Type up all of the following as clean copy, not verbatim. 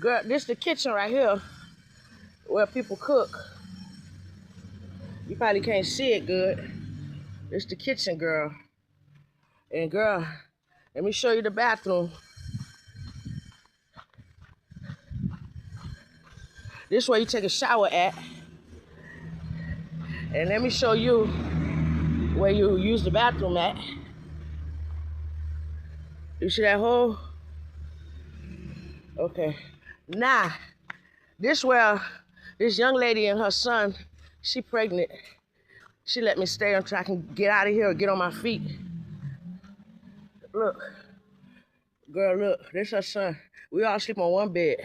Girl, this the kitchen right here where people cook. You probably can't see it good. This the kitchen, girl. And girl, let me show you the bathroom. This is where you take a shower at. And let me show you where you use the bathroom at. You see that hole? Okay. Now, this where this young lady and her son, she pregnant. She let me stay until I can get out of here or get on my feet. Look. Girl, look. This her son. We all sleep on one bed.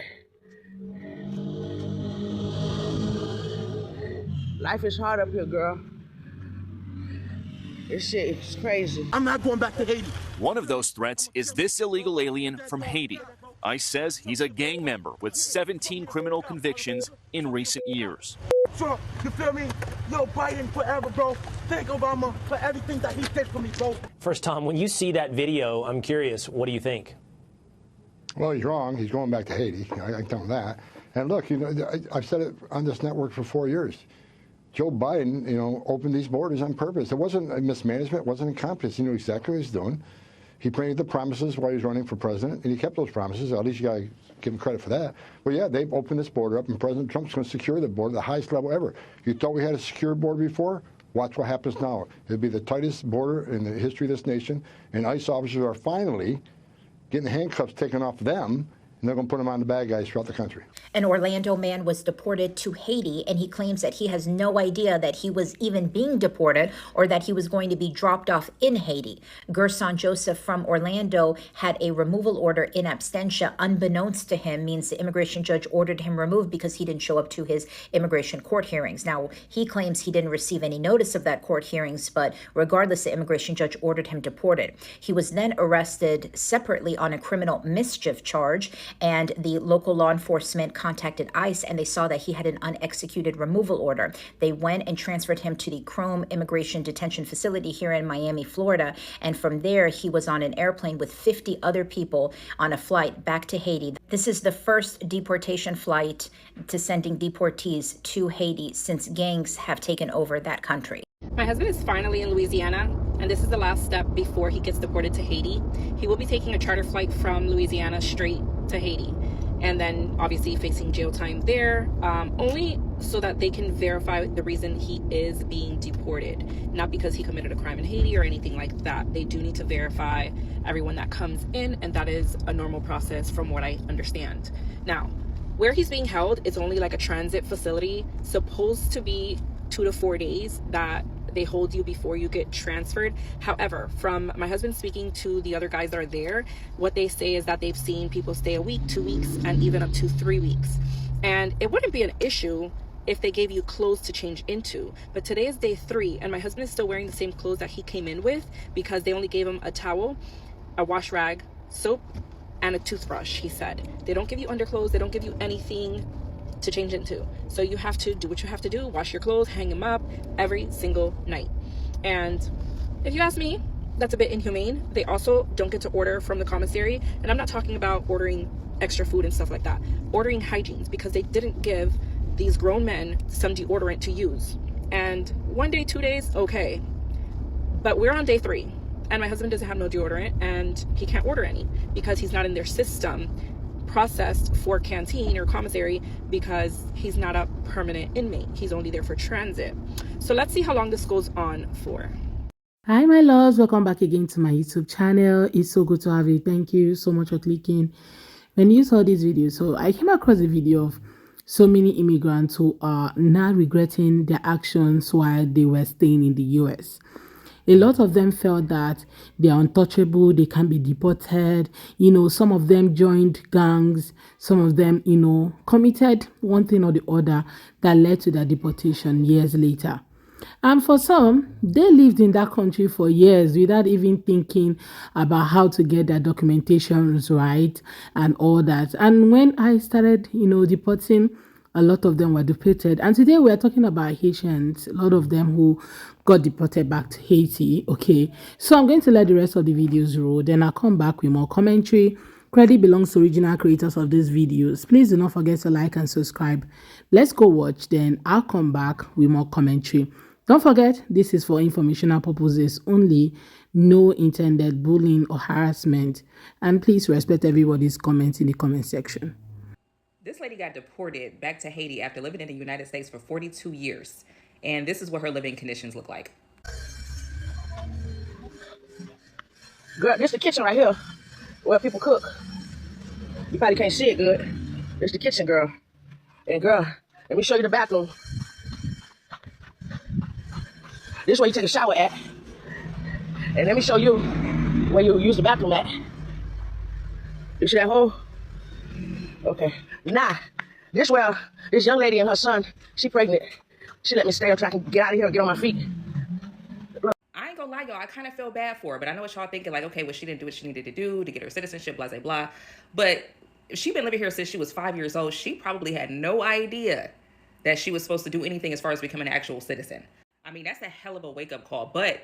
Life is hard up here, girl. This shit is crazy. I'm not going back to Haiti. One of those threats is this illegal alien from Haiti. ICE says he's a gang member with 17 criminal convictions in recent years. Trump, you feel me? Yo, Biden forever, bro. Thank Obama for everything that he did for me, bro. First, Tom, when you see that video, I'm curious, what do you think? Well, he's wrong. He's going back to Haiti. I can tell him that. And look, you know, I've said it on this network for 4 years. Joe Biden, you know, opened these borders on purpose. It wasn't a mismanagement. It wasn't incompetence. He knew exactly what he was doing. He made the promises while he was running for president, and he kept those promises. At least you got to give him credit for that. But yeah, they've opened this border up, and President Trump's going to secure the border, the highest level ever. You thought we had a secure border before? Watch what happens now. It'll be the tightest border in the history of this nation, and ICE officers are finally getting handcuffs taken off them, and they're going to put them on the bad guys throughout the country. An Orlando man was deported to Haiti, and he claims that he has no idea that he was even being deported or that he was going to be dropped off in Haiti. Gerson Joseph from Orlando had a removal order in absentia. Unbeknownst to him means the immigration judge ordered him removed because he didn't show up to his immigration court hearings. Now, he claims he didn't receive any notice of that court hearings, but regardless, the immigration judge ordered him deported. He was then arrested separately on a criminal mischief charge, and the local law enforcement contacted ICE, and they saw that he had an unexecuted removal order. They went and transferred him to the Chrome Immigration Detention Facility here in Miami, Florida, and from there he was on an airplane with 50 other people on a flight back to Haiti. This is the first deportation flight to sending deportees to Haiti since gangs have taken over that country. My husband is finally in Louisiana, and this is the last step before he gets deported to Haiti. He will be taking a charter flight from Louisiana straight to Haiti, and then obviously facing jail time there, only so that they can verify the reason he is being deported, not because he committed a crime in Haiti or anything like that. They do need to verify everyone that comes in, and that is a normal process from what I understand. Now, where he's being held is only like a transit facility, supposed to be 2 to 4 days that they hold you before you get transferred. However, from my husband speaking to the other guys that are there, what they say is that they've seen people stay a week, 2 weeks, and even up to 3 weeks. And it wouldn't be an issue if they gave you clothes to change into. But today is day 3, and my husband is still wearing the same clothes that he came in with because they only gave him a towel, a wash rag, soap, and a toothbrush, he said. They don't give you underclothes, they don't give you anything to change into. So you have to do what you have to do, wash your clothes, hang them up every single night. And if you ask me, that's a bit inhumane. They also don't get to order from the commissary, and I'm not talking about ordering extra food and stuff like that, ordering hygienes, because they didn't give these grown men some deodorant to use. And 1 day, 2 days, okay, but we're on day 3 and my husband doesn't have no deodorant, and he can't order any because he's not in their system processed for canteen or commissary, because he's not a permanent inmate. He's only there for transit. So let's see how long this goes on for. Hi my loves, welcome back again to my YouTube channel. It's so good to have you. Thank you so much for clicking when you saw this video. So I came across a video of so many immigrants who are now regretting their actions while they were staying in the US. A lot of them felt that they are untouchable, they can be deported. You know, some of them joined gangs, some of them, you know, committed one thing or the other that led to their deportation years later. And for some, they lived in that country for years without even thinking about how to get their documentations right and all that. And when I started, you know, deporting, a lot of them were deported. And today we are talking about Haitians, a lot of them who got deported back to Haiti. Okay, so I'm going to let the rest of the videos roll. Then I'll come back with more commentary Credit belongs to original creators of these videos. Please do not forget to like and subscribe. Let's go watch, then I'll come back with more commentary. Don't forget, this is for informational purposes only, no intended bullying or harassment. And please respect everybody's comments in the comment section. This lady got deported back to Haiti after living in the United States for 42 years. And this is what her living conditions look like. Girl, this the kitchen right here where people cook. You probably can't see it good. This the kitchen, girl. And girl, let me show you the bathroom. This is where you take a shower at. And let me show you where you use the bathroom at. You see that hole? Okay. Nah, this where this young lady and her son, she pregnant. She let me stay until I can get out of here and get on my feet. I ain't gonna lie, y'all, I kind of feel bad for her, but I know what y'all thinking, like, okay, well, she didn't do what she needed to do to get her citizenship, blah, blah, blah. But she's been living here since she was 5 years old. She probably had no idea that she was supposed to do anything as far as becoming an actual citizen. I mean, that's a hell of a wake-up call, but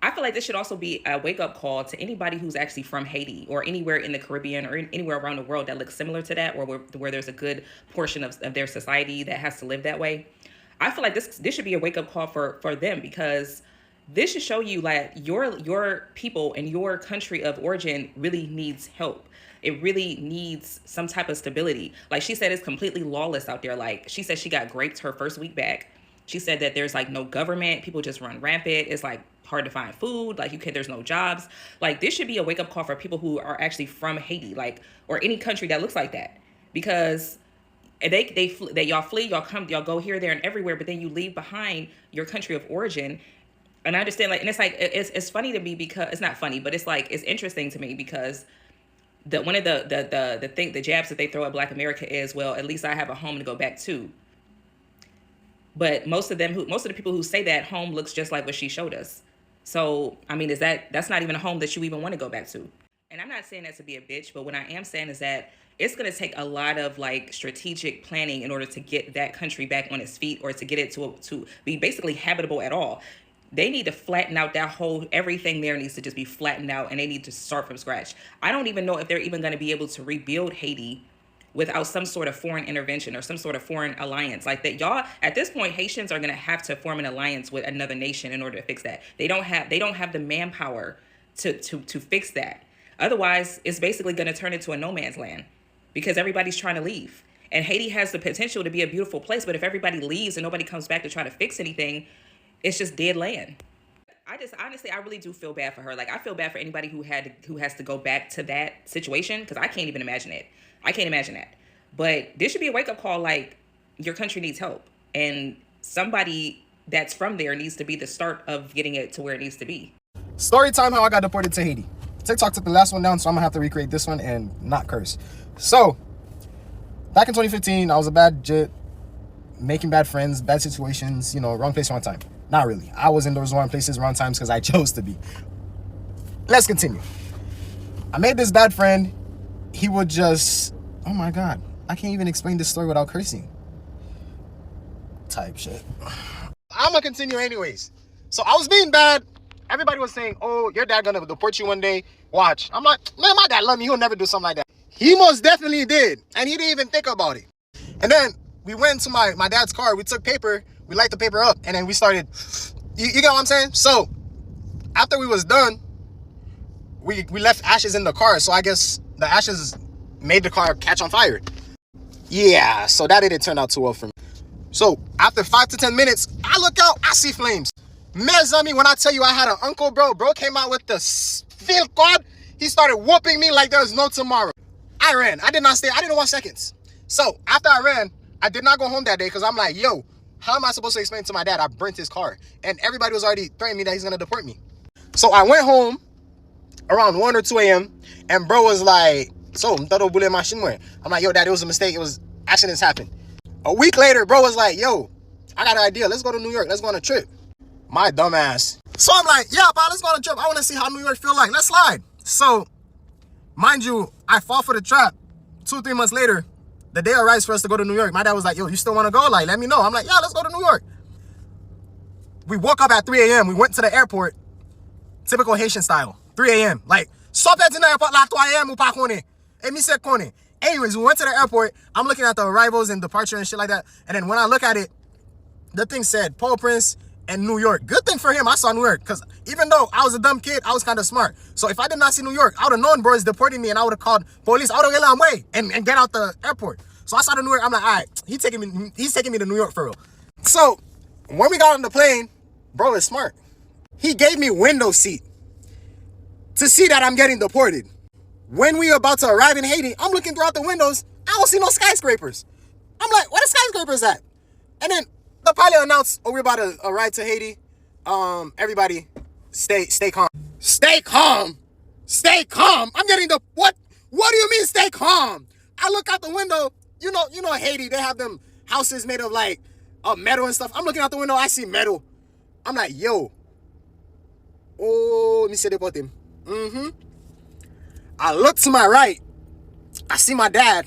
I feel like this should also be a wake-up call to anybody who's actually from Haiti or anywhere in the Caribbean or anywhere around the world that looks similar to that, or where there's a good portion of their society that has to live that way. I feel like this should be a wake-up call for them, because this should show you that your people and your country of origin really needs help. It really needs some type of stability. Like she said, it's completely lawless out there. Like she said, she got raped her first week back. She said that there's like no government. People just run rampant. It's like hard to find food. Like there's no jobs. Like this should be a wake up call for people who are actually from Haiti, like, or any country that looks like that, because y'all flee, y'all go here, there, and everywhere, but then you leave behind your country of origin. And I understand, like, and it's like, it's funny to me, because it's not funny, but it's like, it's interesting to me, because one of the jabs that they throw at Black America is, well, at least I have a home to go back to. But most of the people who say that, home looks just like what she showed us. So, I mean, that's not even a home that you even want to go back to. And I'm not saying that to be a bitch, but what I am saying is that it's going to take a lot of like strategic planning in order to get that country back on its feet, or to get it to be basically habitable at all. They need to flatten out that whole, everything there needs to just be flattened out, and they need to start from scratch. I don't even know if they're even going to be able to rebuild Haiti without some sort of foreign intervention or some sort of foreign alliance like that. Y'all, at this point, Haitians are going to have to form an alliance with another nation in order to fix that. They don't have the manpower to fix that. Otherwise, it's basically going to turn into a no man's land, because everybody's trying to leave. And Haiti has the potential to be a beautiful place, but if everybody leaves and nobody comes back to try to fix anything, it's just dead land. I really do feel bad for her. Like, I feel bad for anybody who has to go back to that situation, because I can't even imagine it. I can't imagine that. But this should be a wake-up call, like, your country needs help. And somebody that's from there needs to be the start of getting it to where it needs to be. Story time, how I got deported to Haiti. TikTok took the last one down, so I'm gonna have to recreate this one and not curse. So, back in 2015, I was a bad jit, making bad friends, bad situations, wrong place, wrong time. Not really. I was in those wrong places, wrong times, because I chose to be. Let's continue. I made this bad friend. He would just, oh my God, I can't even explain this story without cursing. Type shit. I'm gonna continue anyways. So I was being bad. Everybody was saying, oh, your dad gonna deport you one day. Watch. I'm like, man, my dad love me. He'll never do something like that. He most definitely did. And he didn't even think about it. And then we went to my dad's car. We took paper. We light the paper up. And then we started, you get what I'm saying? So after we was done, we left ashes in the car. So I guess the ashes made the car catch on fire. Yeah, so that didn't turn out too well for me. So after 5 to 10 minutes, I look out, I see flames. Mezami, when I tell you I had an uncle, bro came out with the field card. He started whooping me like there was no tomorrow. I ran. I did not stay. I didn't want seconds. So after I ran, I did not go home that day, because I'm like, yo, how am I supposed to explain to my dad I burnt his car? And everybody was already threatening me that he's going to deport me. So I went home around 1 or 2 a.m. and bro was like, so, I'm like, yo, dad, it was a mistake. It was, accidents happen. A week later, bro was like, yo, I got an idea. Let's go to New York. Let's go on a trip. My dumb ass. So I'm like, yeah, pa, let's go on a trip. I want to see how New York feel like. Let's slide. So, mind you, I fall for the trap. 2-3 months later, the day arrives for us to go to New York. My dad was like, yo, you still want to go? Like, let me know. I'm like, yeah, let's go to New York. We woke up at 3 a.m. We went to the airport. Typical Haitian style. 3 a.m. Like, stop at the airport like 3 a.m. And me said, Connie. Anyways, we went to the airport. I'm looking at the arrivals and departure and shit like that. And then when I look at it, the thing said Port-au-Prince and New York. Good thing for him, I saw New York. Because even though I was a dumb kid, I was kind of smart. So if I did not see New York, I would have known bro is deporting me and I would have called police. I would have get out of my way and get out the airport. So I saw the New York. I'm like, all right, he's taking me to New York for real. So when we got on the plane, bro is smart. He gave me window seat to see that I'm getting deported. When we about to arrive in Haiti, I'm looking throughout the windows. I don't see no skyscrapers. I'm like, where the skyscrapers at? And then the pilot announced, oh, we're about to arrive to Haiti. Everybody, stay calm. Stay calm. Stay calm. I'm getting the what? What do you mean stay calm? I look out the window. You know Haiti, they have them houses made of like metal and stuff. I'm looking out the window, I see metal. I'm like, yo. Oh, me say Deported. I look to my right. I see my dad.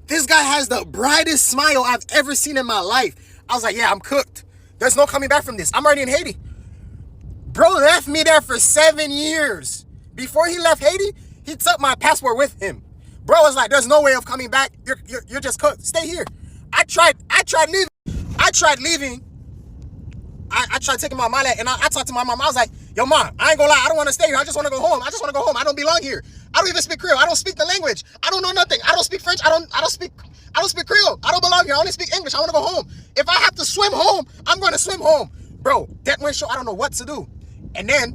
This guy has the brightest smile I've ever seen in my life. I was like, yeah, I'm cooked. There's no coming back from this. I'm already in Haiti. Bro left me there for 7 years. Before he left Haiti, he took my passport with him. Bro was like, there's no way of coming back. You're just cooked. Stay here. I tried leaving. I tried taking my mom and I talked to my mom. I was like, yo, mom, I ain't gonna lie. I don't want to stay here. I just want to go home. I don't belong here. I don't even speak Creole. I don't speak the language. I don't know nothing. I don't speak French. I don't speak Creole. I don't belong here. I only speak English. I want to go home. If I have to swim home, I'm going to swim home. Bro, that went show. I don't know what to do. And then,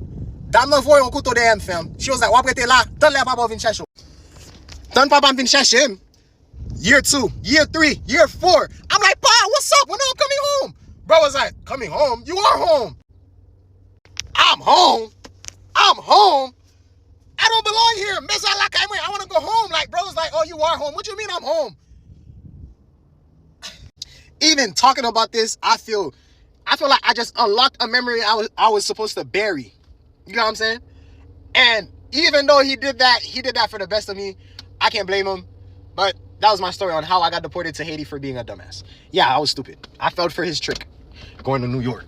dame nan voy on couteau de M, fam. She was like, wapre te la, dan le papa vin chèche. Dan papa vin chèche him. Year 2, year 3, year 4. I'm like, pa, what's up? When I'm coming home? Bro was like, coming home? You are home. I'm home. I don't belong here. I want to go home. Like, bro was like, oh, you are home. What do you mean I'm home? Even talking about this, I feel like I just unlocked a memory I was supposed to bury. You know what I'm saying? And even though he did that for the best of me. I can't blame him. But that was my story on how I got deported to Haiti for being a dumbass. Yeah, I was stupid. I fell for his trick going to New York.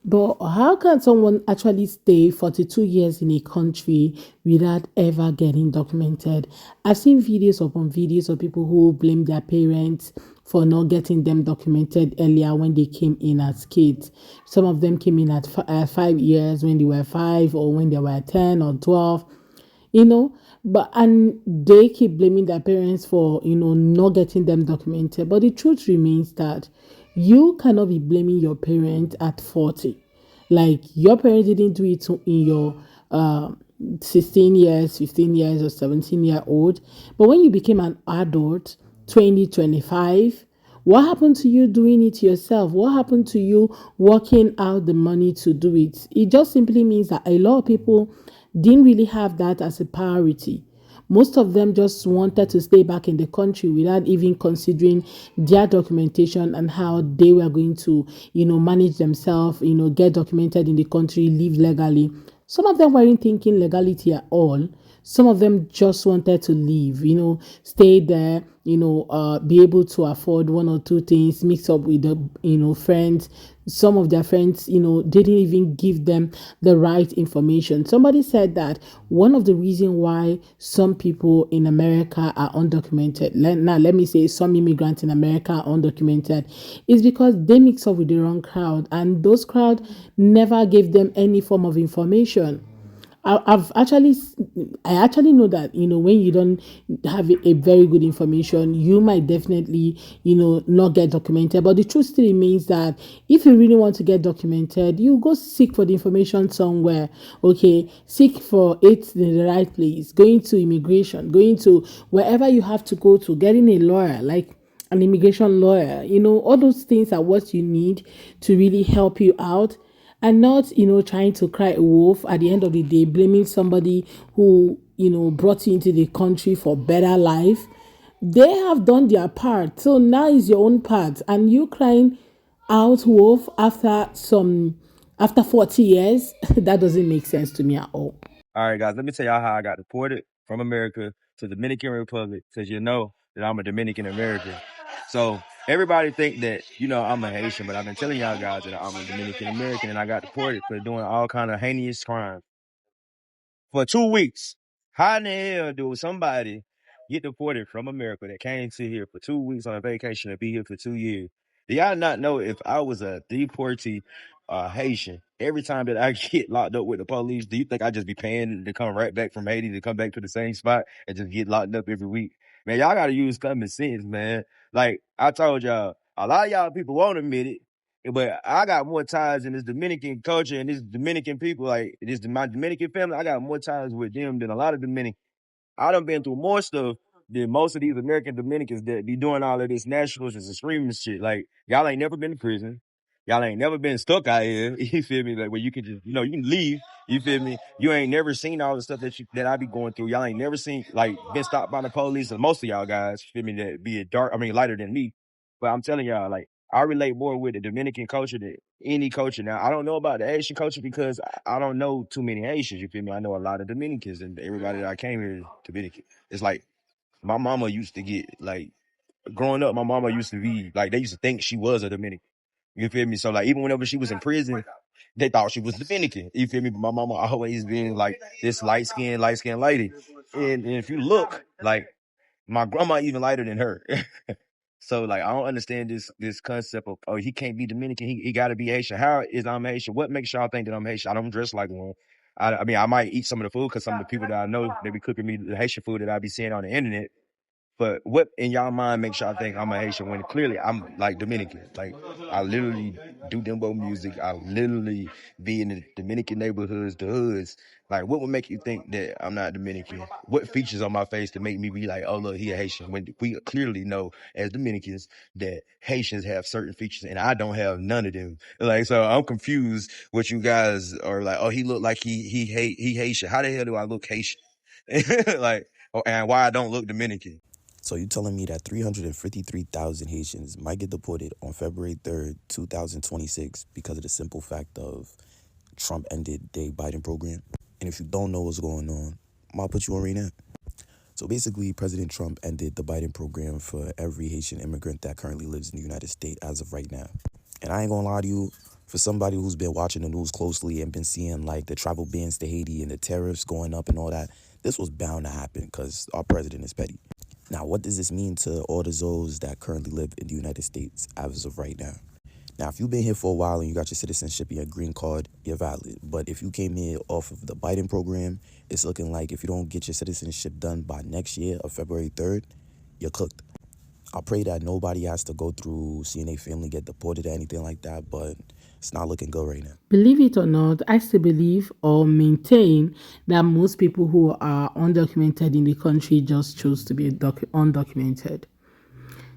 But how can someone actually stay 42 years in a country without ever getting documented? I've seen videos upon videos of people who blame their parents for not getting them documented earlier when they came in as kids. Some of them came in at 5 years when they were 5 or when they were 10 or 12, and they keep blaming their parents for, not getting them documented. But the truth remains that you cannot be blaming your parents at 40. Like, your parents didn't do it in your 16 years, 15 years, or 17-year-old. But when you became an adult, 20, 25, what happened to you doing it yourself? What happened to you working out the money to do it? It just simply means that a lot of people didn't really have that as a priority. Most of them just wanted to stay back in the country without even considering their documentation and how they were going to, manage themselves, get documented in the country, live legally. Some of them weren't thinking legality at all. Some of them just wanted to leave, stay there, be able to afford one or two things, mix up with the, friends. Some of their friends, didn't even give them the right information. Somebody said that one of the reasons why some people in America are undocumented, let me say some immigrants in America are undocumented, is because they mix up with the wrong crowd, and those crowd never gave them any form of information. I actually know that, when you don't have a very good information, you might definitely, not get documented. But the truth still remains that if you really want to get documented, you go seek for the information somewhere. Okay, seek for it in the right place, going to immigration, going to wherever you have to go to, getting a lawyer, like an immigration lawyer. All those things are what you need to really help you out. And not, trying to cry wolf at the end of the day, blaming somebody who, brought you into the country for better life. They have done their part. So now is your own part. And you crying out wolf after 40 years, that doesn't make sense to me at all. All right, guys, let me tell y'all how I got deported from America to the Dominican Republic, because you know that I'm a Dominican American. So everybody think that, I'm a Haitian, but I've been telling y'all guys that I'm a Dominican American, and I got deported for doing all kind of heinous crimes for 2 weeks. How in the hell do somebody get deported from America that came to here for 2 weeks on a vacation and be here for 2 years. Do y'all not know if I was a deportee Haitian, every time that I get locked up with the police, do you think I'd just be paying to come right back from Haiti to come back to the same spot and just get locked up every week? Man, y'all gotta use common sense, man. Like I told y'all, a lot of y'all people won't admit it, but I got more ties in this Dominican culture and this Dominican people, like my Dominican family. I got more ties with them than a lot of Dominican. I done been through more stuff than most of these American Dominicans that be doing all of this nationalist and extremist shit. Like, y'all ain't never been to prison. Y'all ain't never been stuck out here. You feel me? Like, where you can just, you can leave. You feel me? You ain't never seen all the stuff that I be going through. Y'all ain't never seen, like, been stopped by the police. And most of y'all guys, you feel me, that be lighter than me. But I'm telling y'all, like, I relate more with the Dominican culture than any culture. Now, I don't know about the Haitian culture because I don't know too many Haitians. You feel me? I know a lot of Dominicans, and everybody that I came here is Dominican. It's like my mama used to get, like, growing up, my mama used to be like, they used to think she was a Dominican. You feel me? So, like, even whenever she was in prison, they thought she was Dominican. You feel me? But my mama always been like this light-skinned lady. And if you look, like, my grandma even lighter than her. So, like, I don't understand this concept of, oh, he can't be Dominican. He got to be Haitian. How is I'm Haitian? What makes y'all think that I'm Haitian? I don't dress like one. I mean, I might eat some of the food because some of the people that I know, they be cooking me the Haitian food that I be seeing on the internet. But what in y'all mind makes y'all think I'm a Haitian when clearly I'm like Dominican? Like, I literally do dembo music. I literally be in the Dominican neighborhoods, the hoods. Like, what would make you think that I'm not Dominican? What features on my face to make me be like, oh, look, he a Haitian? When we clearly know as Dominicans that Haitians have certain features and I don't have none of them. Like, so I'm confused what you guys are like, oh, he look like he Haitian. How the hell do I look Haitian? Like, and why I don't look Dominican? So you telling me that 353,000 Haitians might get deported on February 3rd, 2026 because of the simple fact of Trump ended the Biden program? And if you don't know what's going on, I'll put you on right now. So basically, President Trump ended the Biden program for every Haitian immigrant that currently lives in the United States as of right now. And I ain't gonna lie to you, for somebody who's been watching the news closely and been seeing like the travel bans to Haiti and the tariffs going up and all that, this was bound to happen because our president is petty. Now, what does this mean to all the Zoes that currently live in the United States as of right now? Now, if you've been here for a while and you got your citizenship and your green card, you're valid. But if you came here off of the Biden program, it's looking like if you don't get your citizenship done by next year of February 3rd, you're cooked. I pray that nobody has to go through seeing their family get deported or anything like that, but it's not looking good right now. Believe it or not, I still believe or maintain that most people who are undocumented in the country just choose to be undocumented.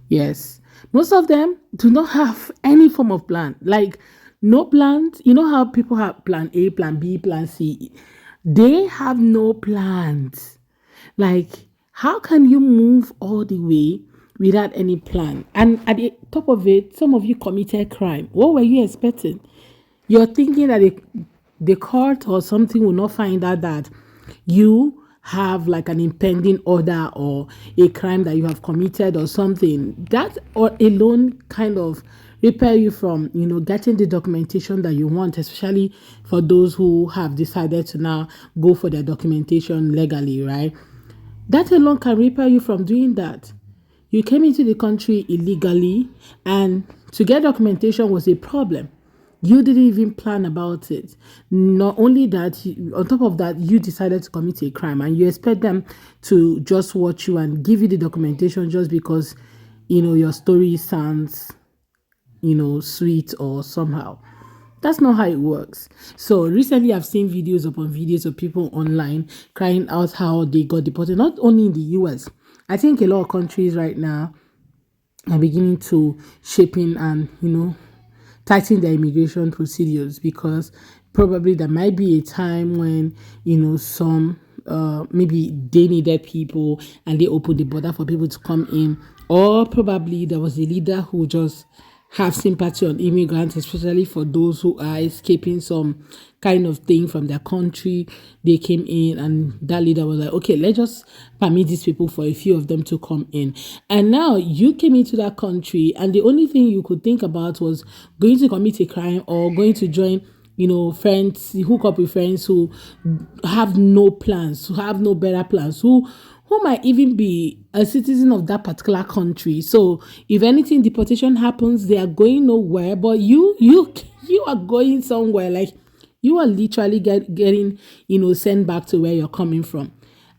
Yes, most of them do not have any form of plan, like no plans. You know how people have plan A, plan B, plan C? They have no plans. Like, how can you move all the way without any plan? And at the top of it, some of you committed crime. What were you expecting? You're thinking that the court or something will not find out that you have like an impending order or a crime that you have committed or something. That or alone kind of repair you from, getting the documentation that you want, especially for those who have decided to now go for their documentation legally, right? That alone can repair you from doing that. You came into the country illegally, and to get documentation was a problem. You didn't even plan about it. Not only that, on top of that, you decided to commit a crime, and you expect them to just watch you and give you the documentation just because, your story sounds, sweet or somehow. That's not how it works. So recently I've seen videos upon videos of people online crying out how they got deported, not only in the US. I think a lot of countries right now are beginning to shape in and, tighten their immigration procedures, because probably there might be a time when, some maybe they needed people and they opened the border for people to come in, or probably there was a leader who just have sympathy on immigrants, especially for those who are escaping some kind of thing from their country. They came in and that leader was like, okay, let's just permit these people for a few of them to come in. And now you came into that country and the only thing you could think about was going to commit a crime or going to join friends, hook up with friends who have no plans, who have no better plans, who who might even be a citizen of that particular country. So if anything deportation happens, they are going nowhere, but you are going somewhere. Like, you are literally getting, sent back to where you're coming from.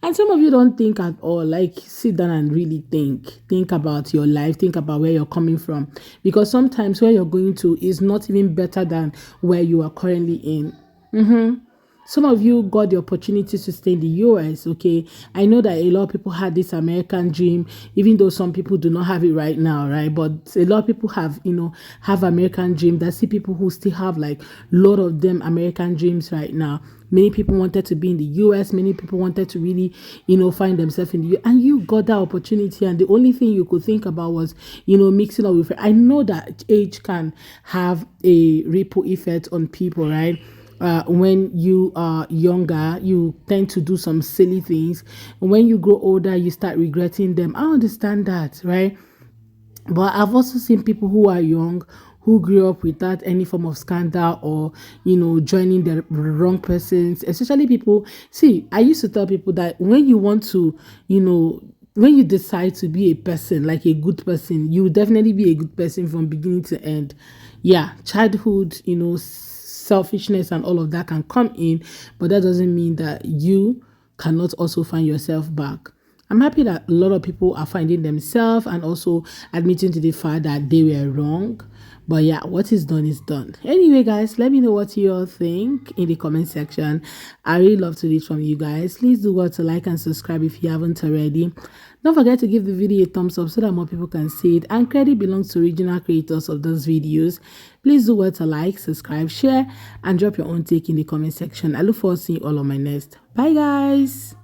And some of you don't think at all. Like, sit down and really think about your life, think about where you're coming from, because sometimes where you're going to is not even better than where you are currently in. Some of you got the opportunity to stay in the US, okay? I know that a lot of people had this American dream, even though some people do not have it right now, right? But a lot of people have, have American dream. I see people who still have like a lot of them American dreams right now. Many people wanted to be in the US. Many people wanted to really, find themselves in the US. And you got that opportunity. And the only thing you could think about was, mixing up with it. I know that age can have a ripple effect on people, right? When you are younger, you tend to do some silly things. When you grow older, you start regretting them. I understand that, right? But I've also seen people who are young, who grew up without any form of scandal or, joining the wrong persons, especially people. See, I used to tell people that when you want to, when you decide to be a person, like a good person, you will definitely be a good person from beginning to end. Yeah, childhood, selfishness and all of that can come in, but that doesn't mean that you cannot also find yourself back. I'm happy that a lot of people are finding themselves and also admitting to the fact that they were wrong. But yeah, what is done is done. Anyway, guys, let me know what you all think in the comment section. I really love to read from you guys. Please do go to like and subscribe if you haven't already. Don't forget to give the video a thumbs up so that more people can see it. And credit belongs to original creators of those videos. Please do go to like, subscribe, share, and drop your own take in the comment section. I look forward to seeing you all on my next. Bye, guys.